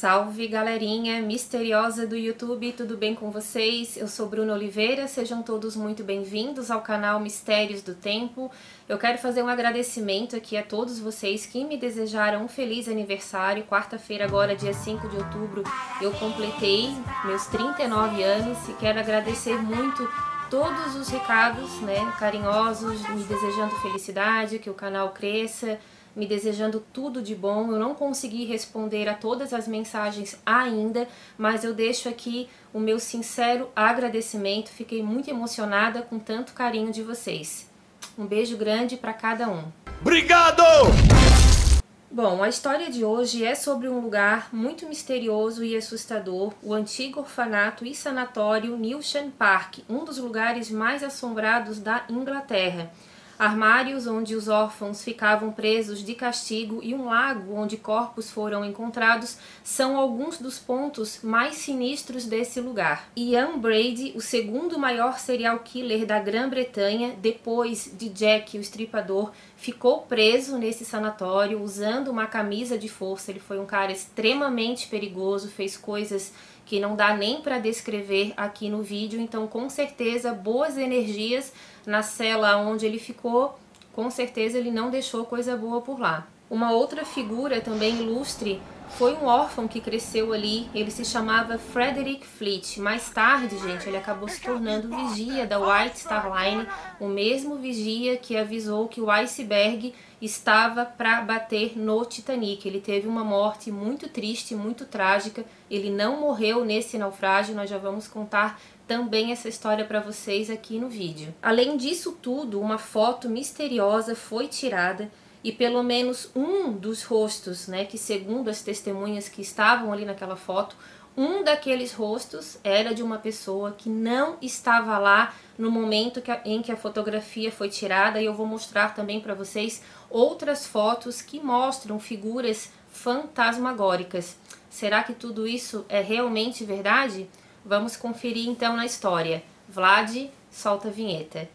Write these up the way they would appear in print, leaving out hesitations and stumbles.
Salve galerinha misteriosa do YouTube, tudo bem com vocês? Eu sou Bruna Oliveira, sejam todos muito bem-vindos ao canal Mistérios do Tempo. Eu quero fazer um agradecimento aqui a todos vocês que me desejaram um feliz aniversário. Quarta-feira, agora dia 5 de outubro, eu completei meus 39 anos e quero agradecer muito todos os recados, carinhosos, me desejando felicidade, que o canal cresça, me desejando tudo de bom. Eu não consegui responder a todas as mensagens ainda, mas eu deixo aqui o meu sincero agradecimento. Fiquei muito emocionada com tanto carinho de vocês. Um beijo grande para cada um. Obrigado! Bom, a história de hoje é sobre um lugar muito misterioso e assustador, o antigo orfanato e sanatório Newsham Park, um dos lugares mais assombrados da Inglaterra. Armários onde os órfãos ficavam presos de castigo e um lago onde corpos foram encontrados são alguns dos pontos mais sinistros desse lugar. Ian Brady, o segundo maior serial killer da Grã-Bretanha, depois de Jack, o Estripador, ficou preso nesse sanatório usando uma camisa de força. Ele foi um cara extremamente perigoso, fez coisas que não dá nem para descrever aqui no vídeo, então com certeza boas energias na cela onde ele ficou, com certeza ele não deixou coisa boa por lá. Uma outra figura também ilustre foi um órfão que cresceu ali, ele se chamava Frederick Fleet. Mais tarde, gente, ele acabou se tornando vigia da White Star Line, o mesmo vigia que avisou que o iceberg estava para bater no Titanic. Ele teve uma morte muito triste, muito trágica. Ele não morreu nesse naufrágio, nós já vamos contar também essa história para vocês aqui no vídeo. Além disso tudo, uma foto misteriosa foi tirada e pelo menos um dos rostos, que segundo as testemunhas que estavam ali naquela foto, um daqueles rostos era de uma pessoa que não estava lá no momento em que a fotografia foi tirada, e eu vou mostrar também para vocês outras fotos que mostram figuras fantasmagóricas. Será que tudo isso é realmente verdade? Vamos conferir então na história. Vlad, solta a vinheta.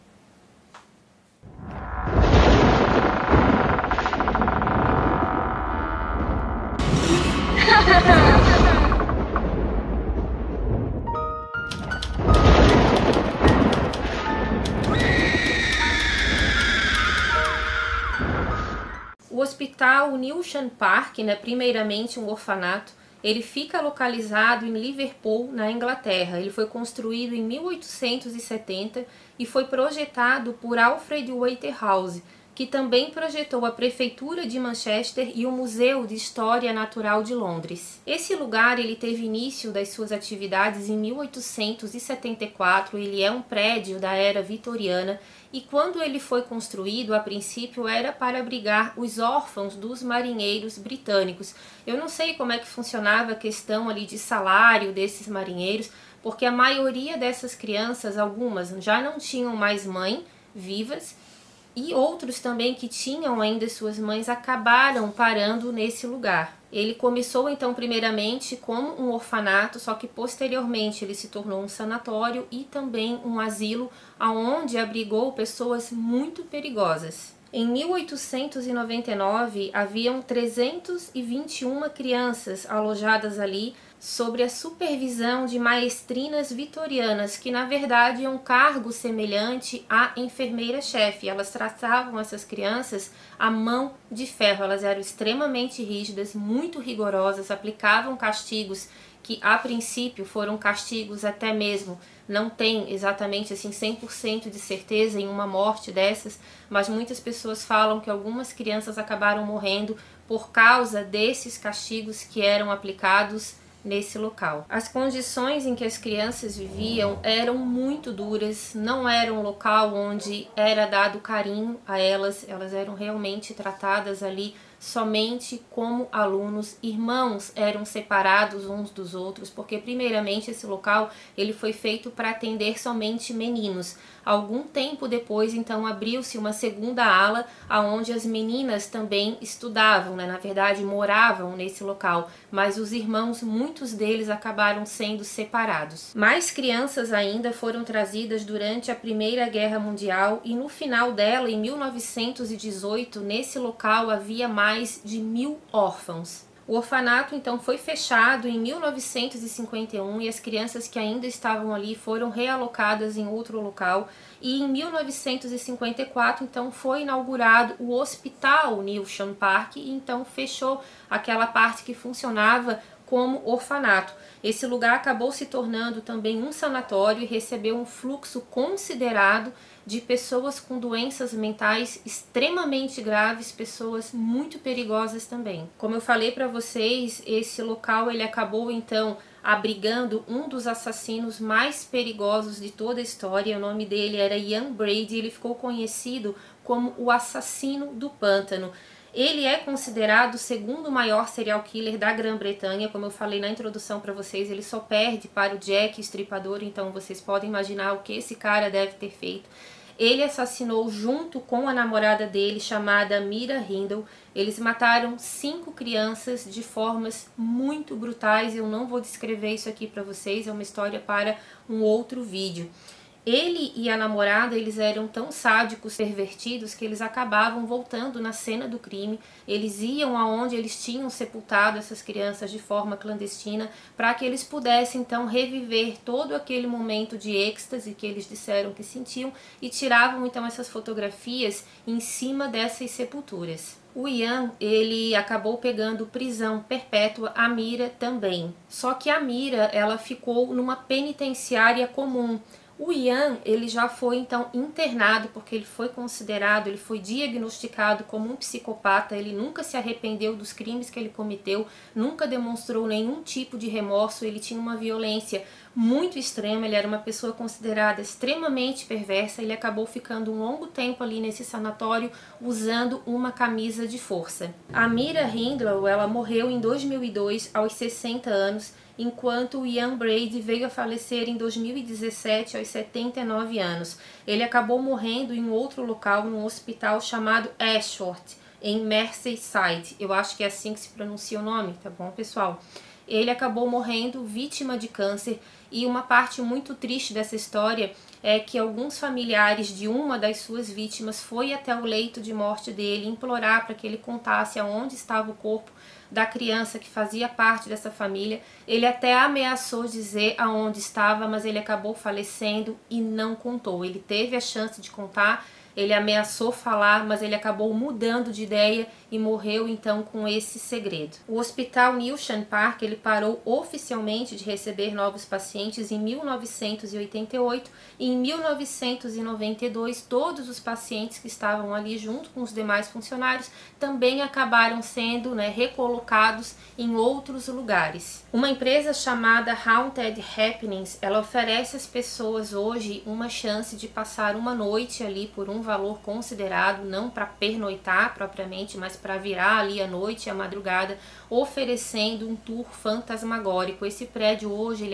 O hospital Newsham Park, primeiramente um orfanato, ele fica localizado em Liverpool, na Inglaterra. Ele foi construído em 1870 e foi projetado por Alfred Waterhouse, que também projetou a Prefeitura de Manchester e o Museu de História Natural de Londres. Esse lugar ele teve início das suas atividades em 1874, ele é um prédio da era vitoriana e quando ele foi construído, a princípio era para abrigar os órfãos dos marinheiros britânicos. Eu não sei como é que funcionava a questão ali de salário desses marinheiros, porque a maioria dessas crianças, algumas já não tinham mais mãe vivas, e outros também que tinham ainda suas mães acabaram parando nesse lugar. Ele começou então primeiramente como um orfanato, só que posteriormente ele se tornou um sanatório e também um asilo, onde abrigou pessoas muito perigosas. Em 1899 haviam 321 crianças alojadas ali, sobre a supervisão de maestrinas vitorianas, que na verdade é um cargo semelhante à enfermeira-chefe. Elas tratavam essas crianças à mão de ferro, elas eram extremamente rígidas, muito rigorosas, aplicavam castigos que a princípio foram castigos até mesmo, não tem exatamente assim 100% de certeza em uma morte dessas, mas muitas pessoas falam que algumas crianças acabaram morrendo por causa desses castigos que eram aplicados nesse local. As condições em que as crianças viviam eram muito duras, não era um local onde era dado carinho a elas, elas eram realmente tratadas ali somente como alunos. Irmãos eram separados uns dos outros, porque primeiramente esse local ele foi feito para atender somente meninos. Algum tempo depois, então, abriu-se uma segunda ala, onde as meninas também estudavam, na verdade moravam nesse local, mas os irmãos, muitos deles acabaram sendo separados. Mais crianças ainda foram trazidas durante a Primeira Guerra Mundial e no final dela, em 1918, nesse local havia mais de 1000 órfãos. O orfanato então foi fechado em 1951 e as crianças que ainda estavam ali foram realocadas em outro local. E em 1954 então foi inaugurado o Hospital Newnham Park e então fechou aquela parte que funcionava como orfanato. Esse lugar acabou se tornando também um sanatório e recebeu um fluxo considerado de pessoas com doenças mentais extremamente graves, pessoas muito perigosas também. Como eu falei para vocês, esse local ele acabou então abrigando um dos assassinos mais perigosos de toda a história. O nome dele era Ian Brady, ele ficou conhecido como o assassino do pântano. Ele é considerado o segundo maior serial killer da Grã-Bretanha, como eu falei na introdução para vocês, ele só perde para o Jack Estripador, então vocês podem imaginar o que esse cara deve ter feito. Ele assassinou junto com a namorada dele, chamada Mira Hindle. Eles mataram 5 crianças de formas muito brutais. Eu não vou descrever isso aqui para vocês, é uma história para um outro vídeo. Ele e a namorada, eles eram tão sádicos, pervertidos, que eles acabavam voltando na cena do crime. Eles iam aonde eles tinham sepultado essas crianças de forma clandestina, para que eles pudessem então reviver todo aquele momento de êxtase que eles disseram que sentiam e tiravam então essas fotografias em cima dessas sepulturas. O Ian, ele acabou pegando prisão perpétua, a Mira também. Só que a Mira, ela ficou numa penitenciária comum. O Ian, ele já foi então internado porque ele foi considerado, ele foi diagnosticado como um psicopata. Ele nunca se arrependeu dos crimes que ele cometeu, nunca demonstrou nenhum tipo de remorso. Ele tinha uma violência muito extrema, ele era uma pessoa considerada extremamente perversa. Ele acabou ficando um longo tempo ali nesse sanatório usando uma camisa de força. A Mira Hindle, ela morreu em 2002 aos 60 anos, enquanto o Ian Brady veio a falecer em 2017 aos 79 anos. Ele acabou morrendo em outro local, num hospital chamado Ashworth, em Merseyside. Eu acho que é assim que se pronuncia o nome, tá bom, pessoal? Ele acabou morrendo vítima de câncer, e uma parte muito triste dessa história é que alguns familiares de uma das suas vítimas foi até o leito de morte dele implorar para que ele contasse aonde estava o corpo da criança que fazia parte dessa família. Ele até ameaçou dizer aonde estava, mas ele acabou falecendo e não contou. Ele teve a chance de contar, ele ameaçou falar, mas ele acabou mudando de ideia e morreu então com esse segredo. O Hospital Newnham Park, ele parou oficialmente de receber novos pacientes em 1988 e em 1992 todos os pacientes que estavam ali junto com os demais funcionários também acabaram sendo recolocados em outros lugares. Uma empresa chamada Haunted Happenings, ela oferece às pessoas hoje uma chance de passar uma noite ali por um valor considerado, não para pernoitar propriamente, mas para virar ali a noite e a madrugada, oferecendo um tour fantasmagórico. Esse prédio hoje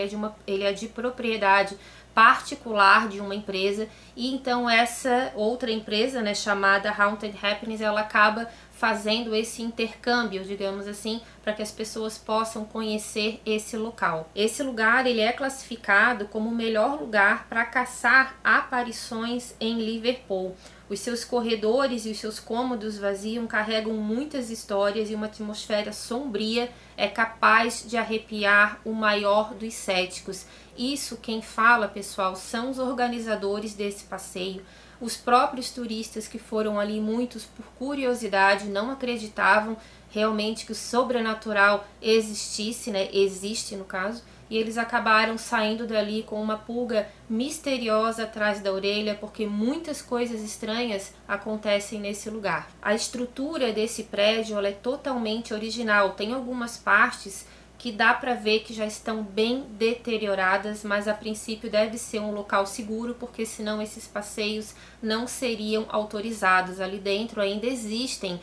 ele é de propriedade particular de uma empresa, e então essa outra empresa, chamada Haunted Happenings, ela acaba fazendo esse intercâmbio, digamos assim, para que as pessoas possam conhecer esse local. Esse lugar ele é classificado como o melhor lugar para caçar aparições em Liverpool. Os seus corredores e os seus cômodos vazios carregam muitas histórias, e uma atmosfera sombria é capaz de arrepiar o maior dos céticos. Isso quem fala, pessoal, são os organizadores desse passeio. Os próprios turistas que foram ali, muitos por curiosidade, não acreditavam realmente que o sobrenatural existisse, existe no caso, e eles acabaram saindo dali com uma pulga misteriosa atrás da orelha, porque muitas coisas estranhas acontecem nesse lugar. A estrutura desse prédio ela é totalmente original, tem algumas partes que dá para ver que já estão bem deterioradas, mas a princípio deve ser um local seguro, porque senão esses passeios não seriam autorizados. Ali dentro ainda existem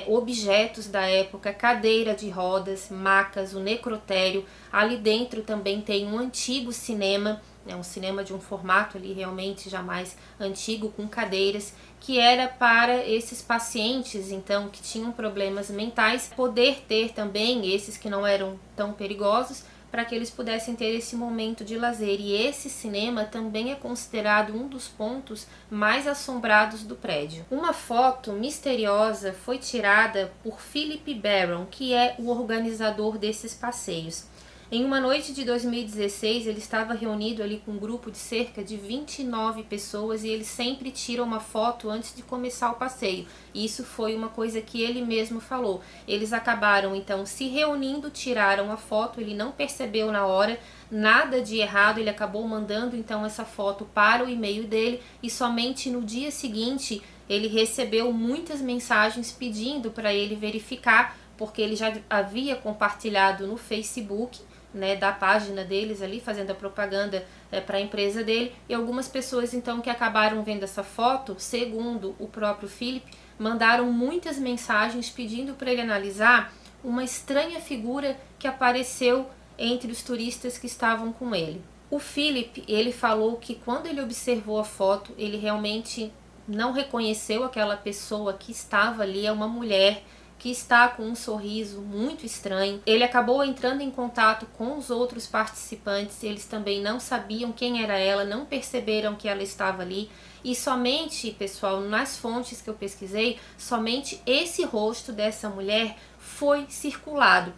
objetos da época, cadeira de rodas, macas, o necrotério. Ali dentro também tem um antigo cinema, um cinema de um formato ali realmente já mais antigo, com cadeiras, que era para esses pacientes então que tinham problemas mentais poder ter também, esses que não eram tão perigosos, para que eles pudessem ter esse momento de lazer. E esse cinema também é considerado um dos pontos mais assombrados do prédio. Uma foto misteriosa foi tirada por Philip Barron, que é o organizador desses passeios. Em uma noite de 2016, ele estava reunido ali com um grupo de cerca de 29 pessoas e eles sempre tiram uma foto antes de começar o passeio. E isso foi uma coisa que ele mesmo falou. Eles acabaram então se reunindo, tiraram a foto, ele não percebeu na hora nada de errado, ele acabou mandando então essa foto para o e-mail dele e somente no dia seguinte ele recebeu muitas mensagens pedindo para ele verificar, porque ele já havia compartilhado no Facebook, né, da página deles ali, fazendo a propaganda para a empresa dele, e algumas pessoas então que acabaram vendo essa foto, segundo o próprio Philip, mandaram muitas mensagens pedindo para ele analisar uma estranha figura que apareceu entre os turistas que estavam com ele. O Philip, ele falou que quando ele observou a foto, ele realmente não reconheceu aquela pessoa que estava ali, é uma mulher que está com um sorriso muito estranho. Ele acabou entrando em contato com os outros participantes, eles também não sabiam quem era ela, não perceberam que ela estava ali. E somente, pessoal, nas fontes que eu pesquisei, somente esse rosto dessa mulher foi circulado.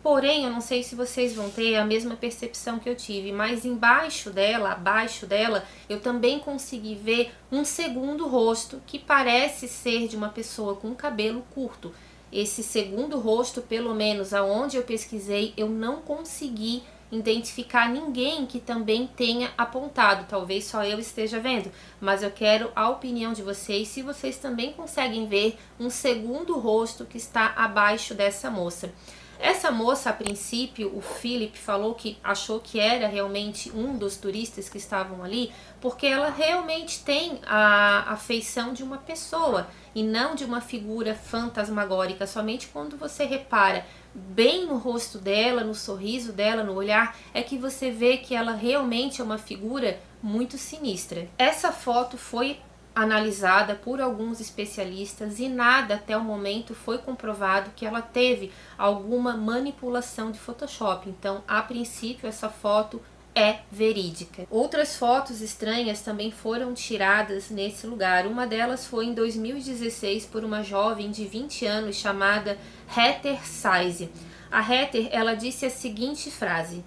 Porém, eu não sei se vocês vão ter a mesma percepção que eu tive, mas embaixo dela, abaixo dela, eu também consegui ver um segundo rosto que parece ser de uma pessoa com cabelo curto. Esse segundo rosto, pelo menos aonde eu pesquisei, eu não consegui identificar ninguém que também tenha apontado. Talvez só eu esteja vendo, mas eu quero a opinião de vocês, se vocês também conseguem ver um segundo rosto que está abaixo dessa moça. Essa moça, a princípio, o Philip falou que achou que era realmente um dos turistas que estavam ali, porque ela realmente tem a feição de uma pessoa e não de uma figura fantasmagórica. Somente quando você repara bem no rosto dela, no sorriso dela, no olhar, é que você vê que ela realmente é uma figura muito sinistra. Essa foto foi analisada por alguns especialistas e nada até o momento foi comprovado que ela teve alguma manipulação de Photoshop. Então, a princípio, essa foto é verídica. Outras fotos estranhas também foram tiradas nesse lugar. Uma delas foi em 2016 por uma jovem de 20 anos chamada Heather Size. A Heather, ela disse a seguinte frase: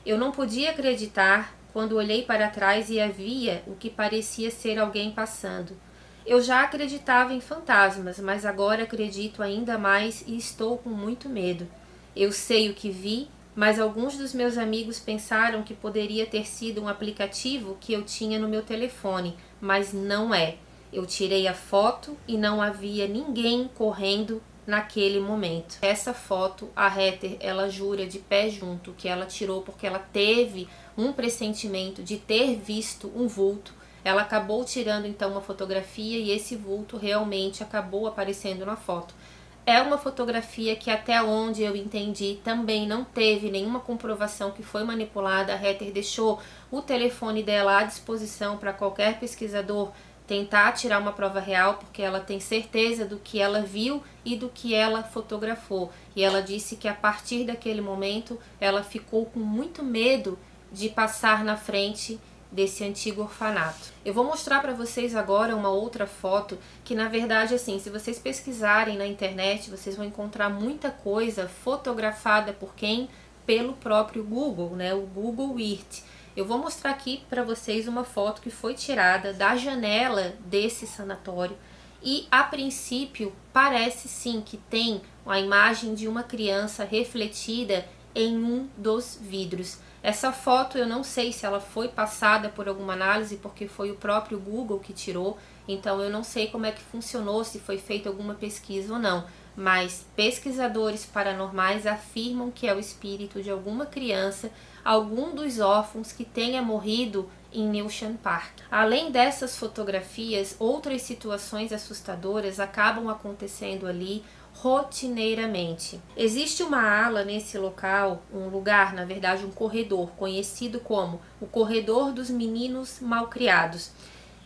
"Eu não podia acreditar quando olhei para trás e havia o que parecia ser alguém passando. Eu já acreditava em fantasmas, mas agora acredito ainda mais e estou com muito medo. Eu sei o que vi, mas alguns dos meus amigos pensaram que poderia ter sido um aplicativo que eu tinha no meu telefone, mas não é. Eu tirei a foto e não havia ninguém correndo naquele momento." Essa foto, a Heather, ela jura de pé junto que ela tirou porque ela teve um pressentimento de ter visto um vulto. Ela acabou tirando então uma fotografia e esse vulto realmente acabou aparecendo na foto. É uma fotografia que, até onde eu entendi, também não teve nenhuma comprovação que foi manipulada. A Heather deixou o telefone dela à disposição para qualquer pesquisador tentar tirar uma prova real, porque ela tem certeza do que ela viu e do que ela fotografou. E ela disse que a partir daquele momento ela ficou com muito medo de passar na frente desse antigo orfanato. Eu vou mostrar para vocês agora uma outra foto que, na verdade, assim, se vocês pesquisarem na internet, vocês vão encontrar muita coisa fotografada por quem? Pelo próprio Google, né? O Google Earth. Eu vou mostrar aqui para vocês uma foto que foi tirada da janela desse sanatório e, a princípio, parece sim que tem a imagem de uma criança refletida em um dos vidros. Essa foto eu não sei se ela foi passada por alguma análise, porque foi o próprio Google que tirou, então eu não sei como é que funcionou, se foi feita alguma pesquisa ou não, mas pesquisadores paranormais afirmam que é o espírito de alguma criança, algum dos órfãos que tenha morrido em Newnsham Park. Além dessas fotografias, outras situações assustadoras acabam acontecendo ali rotineiramente. Existe uma ala nesse local, um lugar, na verdade um corredor, conhecido como o Corredor dos Meninos Malcriados.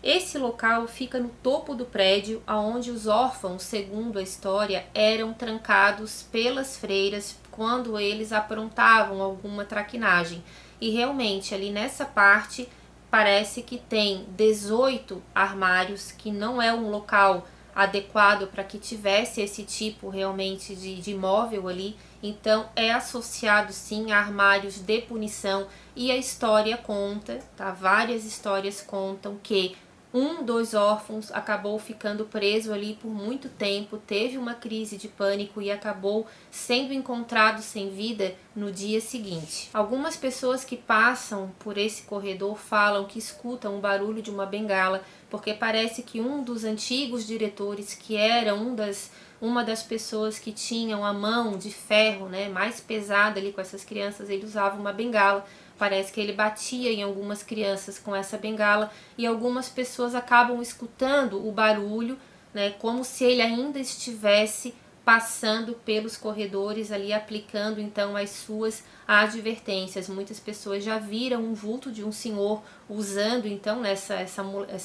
Esse local fica no topo do prédio, onde os órfãos, segundo a história, eram trancados pelas freiras quando eles aprontavam alguma traquinagem. E realmente ali nessa parte parece que tem 18 armários, que não é um local adequado para que tivesse esse tipo realmente de imóvel ali. Então é associado sim a armários de punição, e a história conta, tá? Várias histórias contam que um dos órfãos acabou ficando preso ali por muito tempo, teve uma crise de pânico e acabou sendo encontrado sem vida no dia seguinte. Algumas pessoas que passam por esse corredor falam que escutam o barulho de uma bengala, porque parece que um dos antigos diretores, que era uma das pessoas que tinham a mão de ferro, né, mais pesada ali com essas crianças, ele usava uma bengala. Parece que ele batia em algumas crianças com essa bengala, e algumas pessoas acabam escutando o barulho, né, como se ele ainda estivesse passando pelos corredores ali, aplicando então as suas advertências. Muitas pessoas já viram um vulto de um senhor usando então essa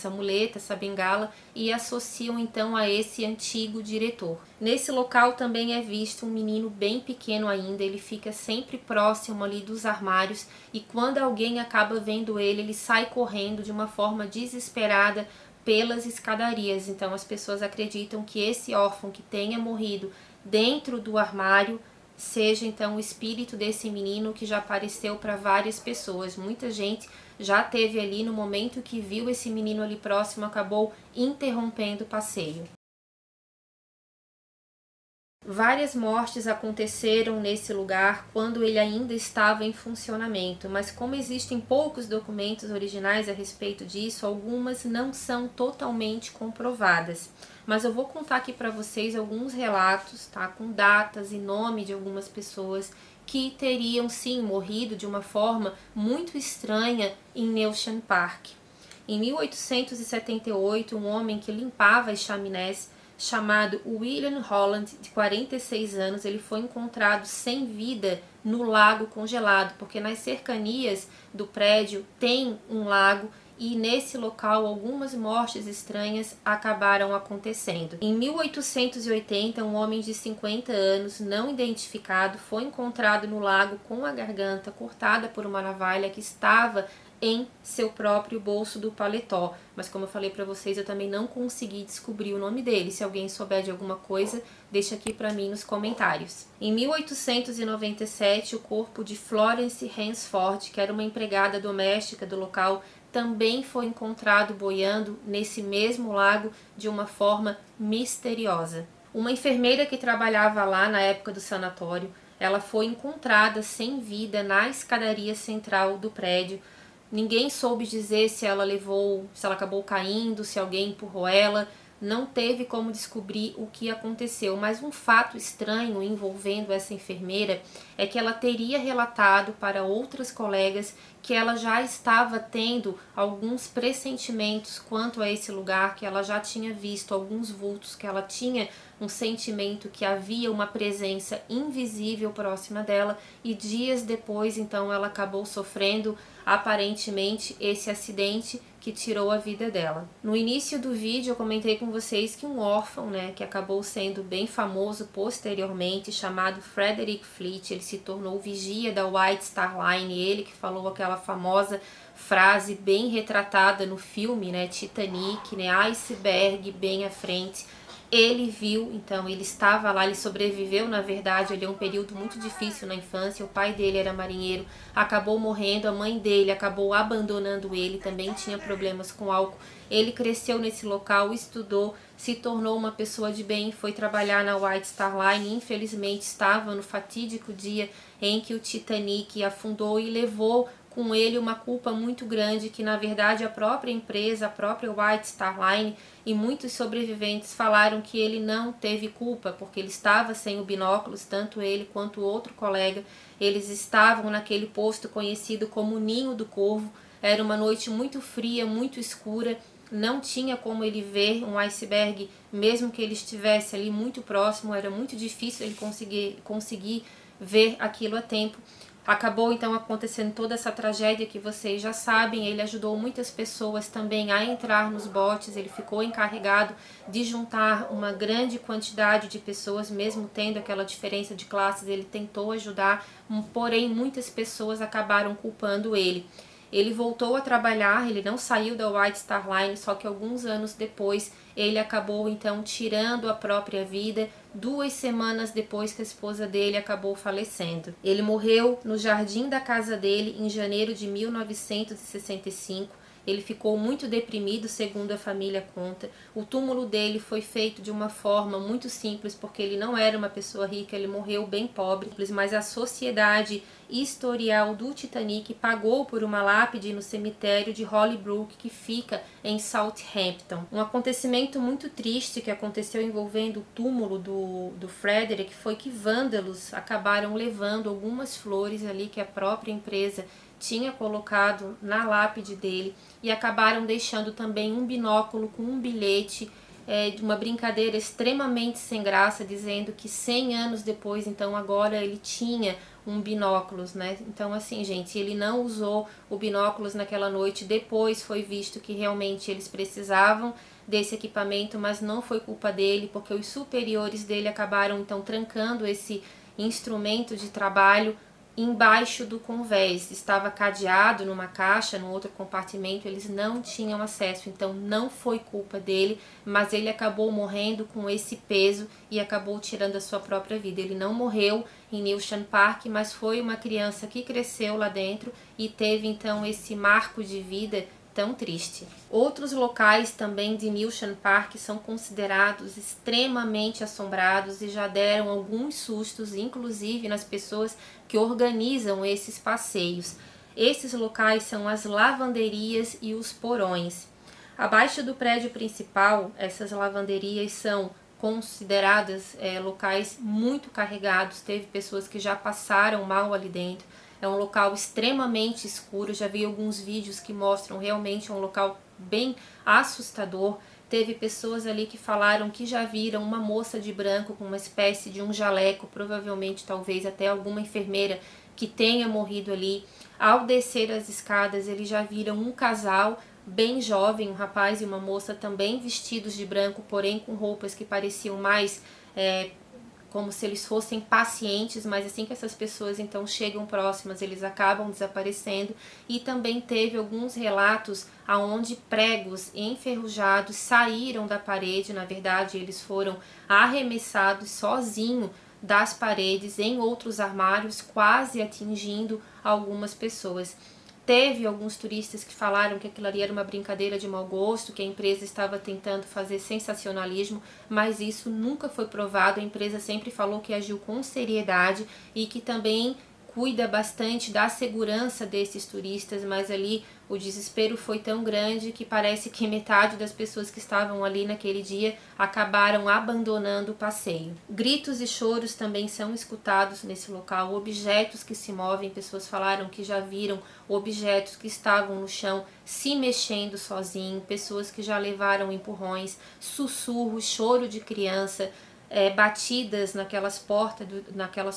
muleta, essa bengala, e associam então a esse antigo diretor. Nesse local também é visto um menino bem pequeno ainda, ele fica sempre próximo ali dos armários, e quando alguém acaba vendo ele, ele sai correndo de uma forma desesperada pelas escadarias. Então as pessoas acreditam que esse órfão que tenha morrido dentro do armário seja então o espírito desse menino que já apareceu para várias pessoas. Muita gente já teve ali, no momento que viu esse menino ali próximo, acabou interrompendo o passeio. Várias mortes aconteceram nesse lugar quando ele ainda estava em funcionamento, mas como existem poucos documentos originais a respeito disso, algumas não são totalmente comprovadas. Mas eu vou contar aqui para vocês alguns relatos, tá, com datas e nome de algumas pessoas que teriam sim morrido de uma forma muito estranha em Neushan Park. Em 1878, um homem que limpava as chaminés, chamado William Holland, de 46 anos, ele foi encontrado sem vida no lago congelado, porque nas cercanias do prédio tem um lago, e nesse local algumas mortes estranhas acabaram acontecendo. Em 1880, um homem de 50 anos, não identificado, foi encontrado no lago com a garganta cortada por uma navalha que estava em seu próprio bolso do paletó. Mas como eu falei para vocês, eu também não consegui descobrir o nome dele. Se alguém souber de alguma coisa, deixa aqui para mim nos comentários. Em 1897, o corpo de Florence Hansford, que era uma empregada doméstica do local, também foi encontrado boiando nesse mesmo lago de uma forma misteriosa. Uma enfermeira que trabalhava lá na época do sanatório, ela foi encontrada sem vida na escadaria central do prédio. Ninguém soube dizer se ela acabou caindo, se alguém empurrou ela. Não teve como descobrir o que aconteceu, mas um fato estranho envolvendo essa enfermeira é que ela teria relatado para outras colegas que ela já estava tendo alguns pressentimentos quanto a esse lugar, que ela já tinha visto alguns vultos, que ela tinha um sentimento que havia uma presença invisível próxima dela, e dias depois então ela acabou sofrendo aparentemente esse acidente que tirou a vida dela. No início do vídeo eu comentei com vocês que um órfão, né, que acabou sendo bem famoso posteriormente, chamado Frederick Fleet, ele se tornou vigia da White Star Line, ele que falou aquela famosa frase bem retratada no filme, né, Titanic, né, iceberg bem à frente. Ele viu, então ele estava lá, ele sobreviveu, na verdade, ele é um período muito difícil na infância, o pai dele era marinheiro, acabou morrendo, a mãe dele acabou abandonando ele, também tinha problemas com álcool. Ele cresceu nesse local, estudou, se tornou uma pessoa de bem, foi trabalhar na White Star Line, infelizmente estava no fatídico dia em que o Titanic afundou e levou com ele uma culpa muito grande, que na verdade a própria empresa, a própria White Star Line e muitos sobreviventes falaram que ele não teve culpa, porque ele estava sem o binóculos, tanto ele quanto o outro colega. Eles estavam naquele posto conhecido como Ninho do Corvo. Era uma noite muito fria, muito escura, não tinha como ele ver um iceberg, mesmo que ele estivesse ali muito próximo, era muito difícil ele conseguir ver aquilo a tempo. Acabou então acontecendo toda essa tragédia que vocês já sabem. Ele ajudou muitas pessoas também a entrar nos botes, ele ficou encarregado de juntar uma grande quantidade de pessoas, mesmo tendo aquela diferença de classes, ele tentou ajudar, porém muitas pessoas acabaram culpando ele. Ele voltou a trabalhar, ele não saiu da White Star Line, só que alguns anos depois ele acabou então tirando a própria vida, 2 semanas depois que a esposa dele acabou falecendo. Ele morreu no jardim da casa dele em janeiro de 1965. Ele ficou muito deprimido, segundo a família conta. O túmulo dele foi feito de uma forma muito simples, porque ele não era uma pessoa rica, ele morreu bem pobre, mas a sociedade historial do Titanic pagou por uma lápide no cemitério de Hollybrook, que fica em Southampton. Um acontecimento muito triste que aconteceu envolvendo o túmulo do Frederick foi que vândalos acabaram levando algumas flores ali que a própria empresa tinha colocado na lápide dele e acabaram deixando também um binóculo com um bilhete de uma brincadeira extremamente sem graça, dizendo que 100 anos depois, então agora ele tinha um binóculos, né? Então assim, gente, ele não usou o binóculos naquela noite, depois foi visto que realmente eles precisavam desse equipamento, mas não foi culpa dele, porque os superiores dele acabaram então trancando esse instrumento de trabalho embaixo do convés. Estava cadeado numa caixa, num outro compartimento, eles não tinham acesso, então não foi culpa dele, mas ele acabou morrendo com esse peso e acabou tirando a sua própria vida. Ele não morreu em Newsham Park, mas foi uma criança que cresceu lá dentro e teve então esse marco de vida tão triste. Outros locais também de Newsham Park são considerados extremamente assombrados e já deram alguns sustos, inclusive nas pessoas que organizam esses passeios. Esses locais são as lavanderias e os porões. Abaixo do prédio principal, essas lavanderias são consideradas locais muito carregados, teve pessoas que já passaram mal ali dentro. É um local extremamente escuro, já vi alguns vídeos que mostram realmente um local bem assustador. Teve pessoas ali que falaram que já viram uma moça de branco com uma espécie de um jaleco, provavelmente talvez até alguma enfermeira que tenha morrido ali. Ao descer as escadas, eles já viram um casal bem jovem, um rapaz e uma moça também vestidos de branco, porém com roupas que pareciam mais como se eles fossem pacientes, mas assim que essas pessoas então chegam próximas, eles acabam desaparecendo. E também teve alguns relatos aonde pregos enferrujados saíram da parede, na verdade eles foram arremessados sozinho das paredes em outros armários, quase atingindo algumas pessoas. Teve alguns turistas que falaram que aquilo ali era uma brincadeira de mau gosto, que a empresa estava tentando fazer sensacionalismo, mas isso nunca foi provado. A empresa sempre falou que agiu com seriedade e que também cuida bastante da segurança desses turistas, mas ali o desespero foi tão grande que parece que metade das pessoas que estavam ali naquele dia acabaram abandonando o passeio. Gritos e choros também são escutados nesse local, objetos que se movem, pessoas falaram que já viram objetos que estavam no chão se mexendo sozinho, pessoas que já levaram empurrões, sussurros, choro de criança, batidas naquelas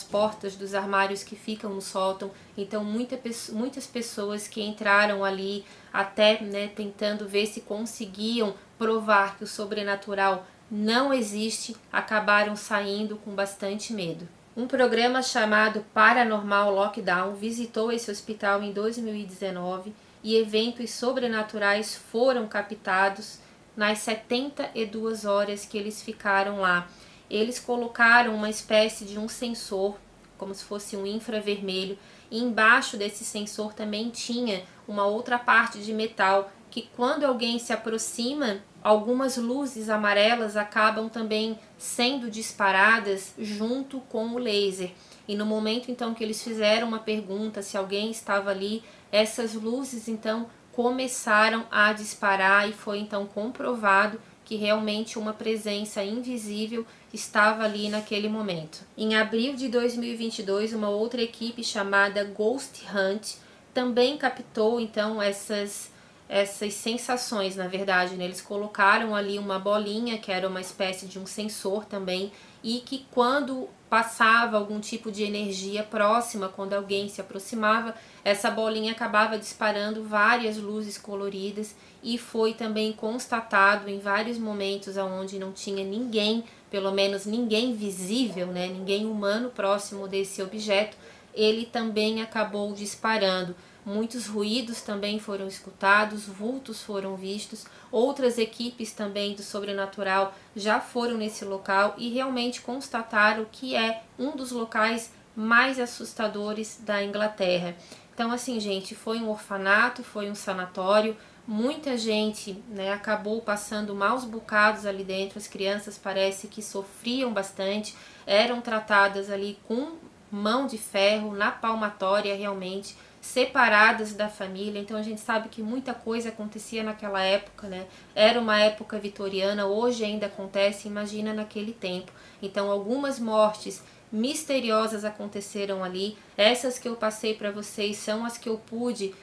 portas dos armários que ficam no sótão. Então muitas pessoas que entraram ali até tentando ver se conseguiam provar que o sobrenatural não existe, acabaram saindo com bastante medo. Um programa chamado Paranormal Lockdown visitou esse hospital em 2019 e eventos sobrenaturais foram captados nas 72 horas que eles ficaram lá. Eles colocaram uma espécie de um sensor, como se fosse um infravermelho, e embaixo desse sensor também tinha uma outra parte de metal, que quando alguém se aproxima, algumas luzes amarelas acabam também sendo disparadas junto com o laser. E no momento então que eles fizeram uma pergunta se alguém estava ali, essas luzes então começaram a disparar e foi então comprovado que realmente uma presença invisível estava ali naquele momento. Em abril de 2022, uma outra equipe chamada Ghost Hunt também captou então essas essas sensações, na verdade, né? Eles colocaram ali uma bolinha, que era uma espécie de um sensor também, e que quando passava algum tipo de energia próxima, quando alguém se aproximava, essa bolinha acabava disparando várias luzes coloridas, e foi também constatado em vários momentos onde não tinha ninguém, pelo menos ninguém visível, né? Ninguém humano próximo desse objeto, ele também acabou disparando. Muitos ruídos também foram escutados, vultos foram vistos, outras equipes também do sobrenatural já foram nesse local e realmente constataram que é um dos locais mais assustadores da Inglaterra. Então, assim, gente, foi um orfanato, foi um sanatório, muita gente, né, acabou passando maus bocados ali dentro, as crianças parece que sofriam bastante, eram tratadas ali com mão de ferro, na palmatória realmente, separadas da família. Então a gente sabe que muita coisa acontecia naquela época, né? Era uma época vitoriana, hoje ainda acontece, imagina naquele tempo. Então algumas mortes misteriosas aconteceram ali. Essas que eu passei para vocês são as que eu pude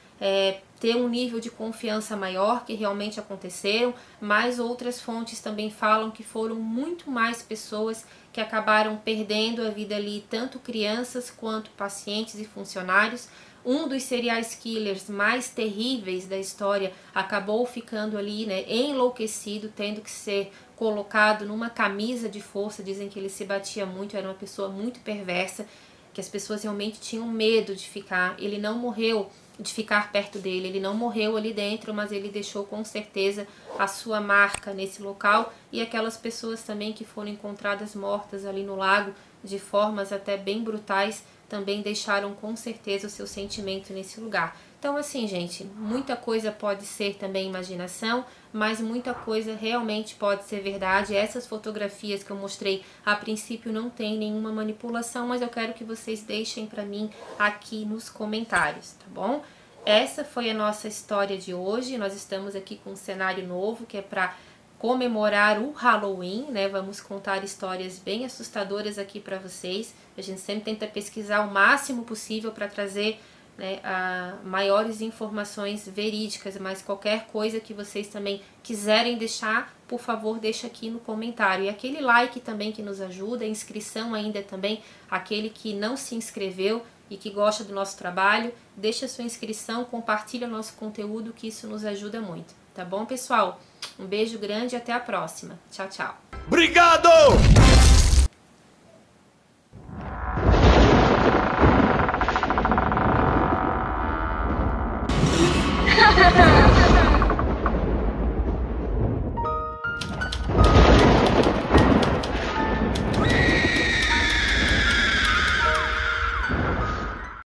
ter um nível de confiança maior, que realmente aconteceram, mas outras fontes também falam que foram muito mais pessoas que acabaram perdendo a vida ali, tanto crianças quanto pacientes e funcionários. Um dos serial killers mais terríveis da história acabou ficando ali, né, enlouquecido, tendo que ser colocado numa camisa de força. Dizem que ele se batia muito, era uma pessoa muito perversa, que as pessoas realmente tinham medo de ficar. Ele não morreu de ficar perto dele, ele não morreu ali dentro, mas ele deixou com certeza a sua marca nesse local, e aquelas pessoas também que foram encontradas mortas ali no lago de formas até bem brutais também deixaram com certeza o seu sentimento nesse lugar. Então, assim, gente, muita coisa pode ser também imaginação, mas muita coisa realmente pode ser verdade. Essas fotografias que eu mostrei, a princípio não tem nenhuma manipulação, mas eu quero que vocês deixem para mim aqui nos comentários, tá bom? Essa foi a nossa história de hoje. Nós estamos aqui com um cenário novo, que é para comemorar o Halloween, né? Vamos contar histórias bem assustadoras aqui para vocês. A gente sempre tenta pesquisar o máximo possível para trazer, né, maiores informações verídicas, mas qualquer coisa que vocês também quiserem deixar, por favor, deixa aqui no comentário. E aquele like também que nos ajuda, a inscrição ainda também, aquele que não se inscreveu e que gosta do nosso trabalho, deixa sua inscrição, compartilha nosso conteúdo, que isso nos ajuda muito. Tá bom, pessoal? Um beijo grande e até a próxima. Tchau, tchau. Obrigado!